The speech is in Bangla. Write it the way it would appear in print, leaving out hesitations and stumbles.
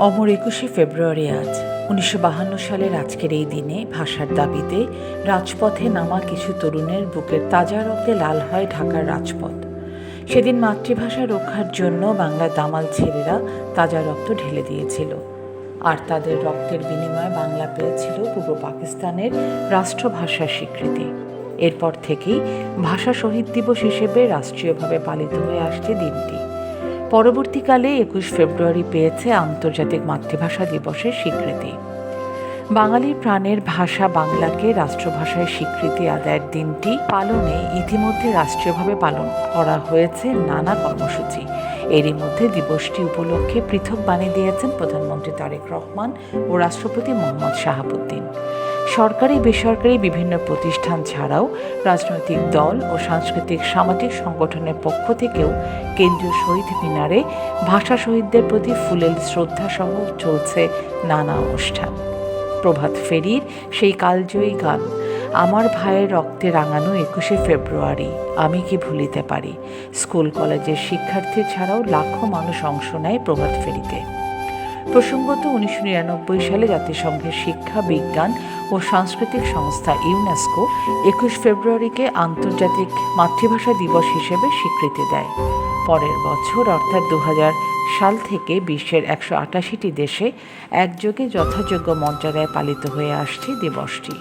অমর ২১শে ফেব্রুয়ারি আজ ১৯৫২ সালের আজকের এই দিনে ভাষার দাবিতে রাজপথে নামা কিছু তরুণের বুকের তাজা রক্তে লাল হয় ঢাকার রাজপথ। সেদিন মাতৃভাষা রক্ষার জন্য বাংলার দামাল ছেলেরা তাজা রক্ত ঢেলে দিয়েছিল, আর তাদের রক্তের বিনিময়ে বাংলা পেয়েছিল পূর্ব পাকিস্তানের রাষ্ট্রভাষার স্বীকৃতি। এরপর থেকেই ভাষা শহীদ দিবস হিসেবে রাষ্ট্রীয়ভাবে পালিত হয়ে আসছে দিনটি। পরবর্তীকালে ২১ ফেব্রুয়ারি পেয়েছে আন্তর্জাতিক মাতৃভাষা দিবসের স্বীকৃতি। বাঙালির প্রাণের ভাষা বাংলাকে রাষ্ট্রভাষায় স্বীকৃতি আদায়ের দিনটি পালনে ইতিমধ্যে রাষ্ট্রীয়ভাবে পালন করা হয়েছে নানা কর্মসূচি। এরই মধ্যে দিবসটি উপলক্ষে পৃথক বাণী দিয়েছেন প্রধানমন্ত্রী তারেক রহমান ও রাষ্ট্রপতি মোহাম্মদ শাহাবুদ্দিন। সরকারি বেসরকারি বিভিন্ন প্রতিষ্ঠান ছাড়াও রাজনৈতিক দল ও সাংস্কৃতিক সামাজিক সংগঠনের পক্ষ থেকেও কেন্দ্রীয় শহীদ মিনারে ভাষা শহীদদের প্রতি ফুলেল শ্রদ্ধাসহ চলছে নানা অনুষ্ঠান। প্রভাত ফেরির সেই কালজয়ী গান আমার ভাইয়ের রক্তে রাঙানো ২১শে ফেব্রুয়ারি আমি কি ভুলিতে পারি, স্কুল কলেজের শিক্ষার্থী ছাড়াও লাখো মানুষ অংশ নেয় প্রভাত ফেরিতে। প্রসঙ্গত ১৯৯৯ সালে জাতিসংঘের শিক্ষা বিজ্ঞান ও সাংস্কৃতিক সংস্থা ইউনেস্কো ২১ ফেব্রুয়ারিকে আন্তর্জাতিক মাতৃভাষা দিবস হিসেবে স্বীকৃতি দেয়। পরের বছর অর্থাৎ ২০০০ সাল থেকে বিশ্বের ১৮৮টি দেশে একযোগে যথাযোগ্য মর্যাদায় পালিত হয়ে আসছে দিবসটি।